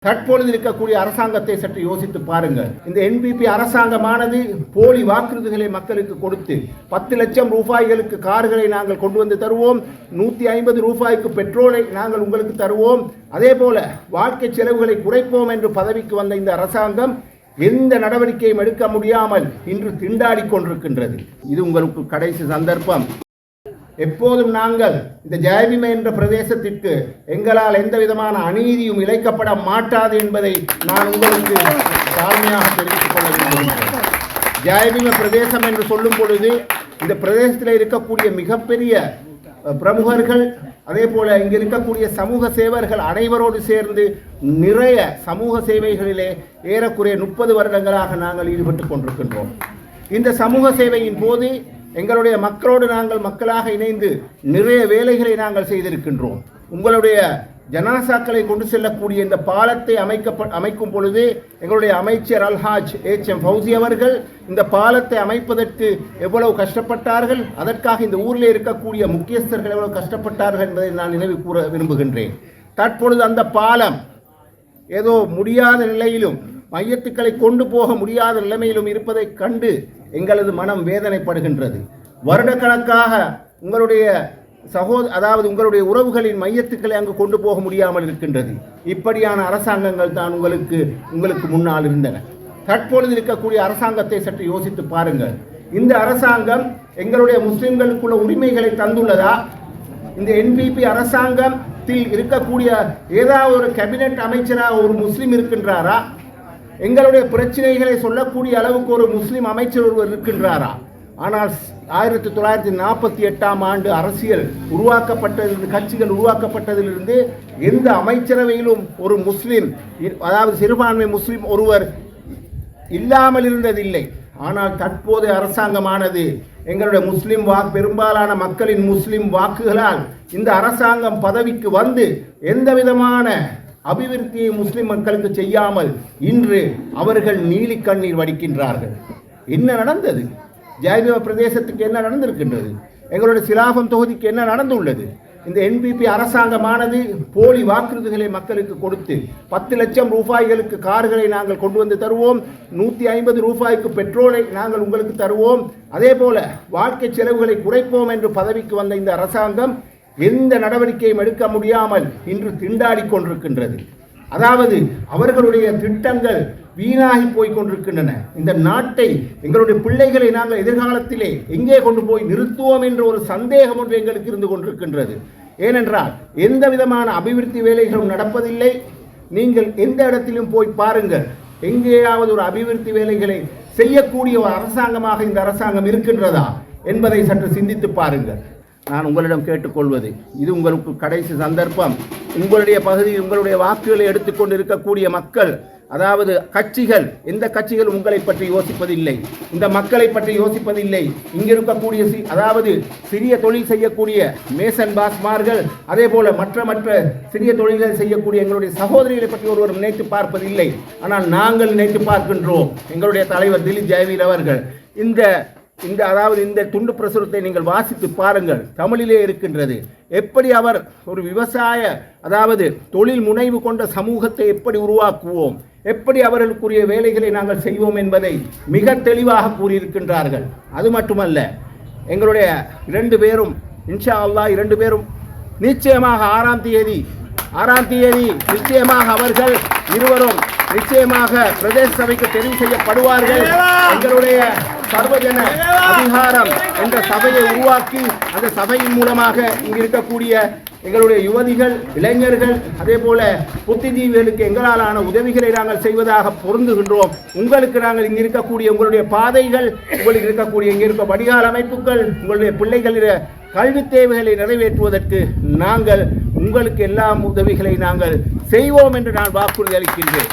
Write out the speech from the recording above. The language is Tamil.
தற்பொழுது இருக்கக்கூடிய அரசாங்கத்தை சற்று யோசித்து பாருங்கள். இந்த என்பிபி அரசாங்கமானது போலி வாக்குறுதிகளை மக்களுக்கு கொடுத்து 10 லட்சம் ரூபாய்களுக்கு கார்களை நாங்கள் கொண்டு வந்து தருவோம், 150 ரூபாய்க்கு பெட்ரோலை நாங்கள் உங்களுக்கு தருவோம், அதே போல வாழ்க்கை செலவுகளை குறைப்போம் என்று பதவிக்கு வந்த இந்த அரசாங்கம் எந்த நடவடிக்கையும் எடுக்க முடியாமல் இன்று திண்டாடி கொண்டிருக்கின்றது. இது உங்களுக்கு கடைசி சந்தர்ப்பம். எப்போதும் நாங்கள் இந்த ஜெயபீம என்ற பிரதேசத்திற்கு எங்களால் எந்த விதமான அநீதியும் இழைக்கப்பட மாட்டாது என்பதை நான் உங்களுக்கு தாழ்மையாக தெரிவித்துக் கொள்ள விரும்புகிறேன். ஜெயபீம பிரதேசம் என்று சொல்லும் பொழுது இந்த பிரதேசத்தில் இருக்கக்கூடிய மிகப்பெரிய பிரமுகர்கள், அதே போல இங்கு இருக்கக்கூடிய சமூக சேவர்கள் அனைவரோடு சேர்ந்து நிறைய சமூக சேவைகளிலே ஏறக்குறைய 30 வருடங்களாக நாங்கள் ஈடுபட்டு கொண்டிருக்கின்றோம். இந்த சமூக சேவையின் போது எங்களுடைய மக்களோடு நாங்கள் மக்களாக இணைந்து நிறைய வேலைகளை நாங்கள் செய்திருக்கின்றோம். உங்களுடைய ஜனாசாக்களை கொண்டு செல்லக்கூடிய இந்த பாலத்தை அமைக்கும் பொழுது எங்களுடைய அமைச்சர் அல்ஹாஜ் HM ஃபௌசி அவர்கள் இந்த பாலத்தை அமைப்பதற்கு எவ்வளவு கஷ்டப்பட்டார்கள், அதற்காக இந்த ஊரில் இருக்கக்கூடிய முக்கியஸ்தர்கள் எவ்வளவு கஷ்டப்பட்டார்கள் என்பதை நான் நினைவு கூற விரும்புகின்றேன். தற்பொழுது அந்த பாலம் ஏதோ முடியாத நிலையிலும் மையத்துக்களை கொண்டு போக முடியாத நிலைமையிலும் இருப்பதை கண்டு எங்களது மனம் வேதனைப்படுகின்றது. வருடக்கணக்காக உங்களுடைய அதாவது உங்களுடைய உறவுகளின் மையத்துக்களை அங்கு கொண்டு போக முடியாமல் இருக்கின்றது. இப்படியான அரசாங்கங்கள் தான் உங்களுக்கு முன்னால் இருந்தன. தற்பொழுது இருக்கக்கூடிய அரசாங்கத்தை சற்று யோசித்து பாருங்கள். இந்த அரசாங்கம் எங்களுடைய முஸ்லிம்களுக்குள்ள உரிமைகளை தந்துள்ளதா? இந்த என்பிபி அரசாங்கத்தில் இருக்கக்கூடிய ஏதாவது ஒரு கேபினெட் அமைச்சராக ஒரு முஸ்லிம் இருக்கின்றாரா? எங்களுடைய பிரச்சனைகளை சொல்லக்கூடிய அளவுக்கு ஒரு முஸ்லிம் அமைச்சர் ஒருவர் இருக்கின்றாரா? ஆனால் 1948ஆம் ஆண்டு அரசியல் உருவாக்கப்பட்டதிலிருந்து, கட்சிகள் உருவாக்கப்பட்டதிலிருந்து எந்த அமைச்சரவையிலும் ஒரு முஸ்லிம், அதாவது சிறுபான்மை முஸ்லிம் ஒருவர் இல்லாமல் இருந்ததில்லை. ஆனால் தற்போதைய அரசாங்கமானது எங்களுடைய முஸ்லிம் பெரும்பாலான மக்களின் முஸ்லிம் வாக்குகளால் இந்த அரசாங்கம் பதவிக்கு வந்து எந்த விதமான அபிவிருத்தியை முஸ்லிம் மக்களுக்கு செய்யாமல் இன்று அவர்கள் நீலி கண்ணீர் வடிக்கின்றார்கள். என்ன நடந்தது? ஜெயபீம பிரதேசத்துக்கு என்ன நடந்திருக்கின்றது? எங்களுடைய சிலாபம் தொகுதிக்கு என்ன நடந்துள்ளது? இந்த என்பிபி அரசாங்கமானது போலி வாக்குறுதிகளை மக்களுக்கு கொடுத்து 10 லட்சம் ரூபாய்களுக்கு கார்களை நாங்கள் கொண்டு வந்து தருவோம், 150 ரூபாய்க்கு பெட்ரோலை நாங்கள் உங்களுக்கு தருவோம், அதே போல வாழ்க்கை செலவுகளை குறைப்போம் என்று பதவிக்கு வந்த இந்த அரசாங்கம் எந்த நடவடிக்கையும் எடுக்க முடியாமல் இன்று திண்டாடி கொண்டிருக்கின்றது. அதாவது அவர்களுடைய திட்டங்கள் வீணாகி போய் கொண்டிருக்கின்றன. இந்த நாட்டை, எங்களுடைய பிள்ளைகளை நாங்கள் எதிர்காலத்திலே எங்கே கொண்டு போய் நிறுத்துவோம் என்ற ஒரு சந்தேகம் ஒன்று எங்களுக்கு இருந்து கொண்டிருக்கின்றது. ஏனென்றால் எந்த விதமான அபிவிருத்தி வேலைகளும் நடப்பதில்லை. நீங்கள் எந்த இடத்திலும் போய் பாருங்கள், எங்கேயாவது ஒரு அபிவிருத்தி வேலைகளை செய்யக்கூடிய ஒரு அரசாங்கமாக இந்த அரசாங்கம் இருக்கின்றதா என்பதை சற்று சிந்தித்து பாருங்கள். நான் உங்களிடம் கேட்டுக்கொள்வது, இது உங்களுக்கு கடைசி சந்தர்ப்பம். உங்களுடைய பகுதியில் உங்களுடைய வாக்குகளை எடுத்துக்கொண்டு இருக்கக்கூடிய மக்கள், அதாவது கட்சிகள், எந்த கட்சிகள் உங்களை பற்றி யோசிப்பதில்லை, இந்த மக்களை பற்றி யோசிப்பதில்லை. இங்கே இருக்கக்கூடிய அதாவது சிறிய தொழில் செய்யக்கூடிய மேசன் பாஸ்மார்கள், அதே போல மற்ற சிறிய தொழில்கள் செய்யக்கூடிய எங்களுடைய சகோதரிகளை பற்றி ஒருவர் நினைத்து பார்ப்பதில்லை. ஆனால் நாங்கள் நினைத்து பார்க்கின்றோம். எங்களுடைய தலைவர் திலீப் ஜெயவீர் அவர்கள் இந்த துண்டு பிரசுரத்தை நீங்கள் வாசித்து பாருங்கள், தமிழிலே இருக்கின்றது. எப்படி அவர் ஒரு விவசாய, அதாவது தொழில் முனைவு கொண்ட சமூகத்தை எப்படி உருவாக்குவோம், எப்படி அவர்களுக்குரிய வேலைகளை நாங்கள் செய்வோம் என்பதை மிக தெளிவாக கூறியிருக்கின்றார்கள். அது மட்டுமல்ல, எங்களுடைய 2 பேரும் இன்ஷா அல்லாஹ் 2 பேரும் நிச்சயமாக 6ஆம் தேதி நிச்சயமாக அவர்கள் இருவரும் நிச்சயமாக பிரதேச சபைக்கு தெரிவு செய்யப்படுவார்கள். எங்களுடைய சர்வஜன அதிகாரம் என்ற சபையை உருவாக்கி அந்த சபையின் மூலமாக இங்கு இருக்கக்கூடிய எங்களுடைய யுவதிகள், இளைஞர்கள், அதே போல புத்திஜீவிகளுக்கு எங்களாலான உதவிகளை நாங்கள் செய்வதாக பொருந்துகின்றோம். உங்களுக்கு நாங்கள் இங்கு இருக்கக்கூடிய உங்களுடைய பாதைகள், உங்களுக்கு இருக்கக்கூடிய இங்கே இருக்க வடிகால் அமைப்புகள், உங்களுடைய பிள்ளைகளுடைய கல்வி தேவைகளை நிறைவேற்றுவதற்கு நாங்கள் உங்களுக்கு எல்லா உதவிகளை நாங்கள் செய்வோம் என்று நான் வாக்குறுதி அளிக்கின்றேன்.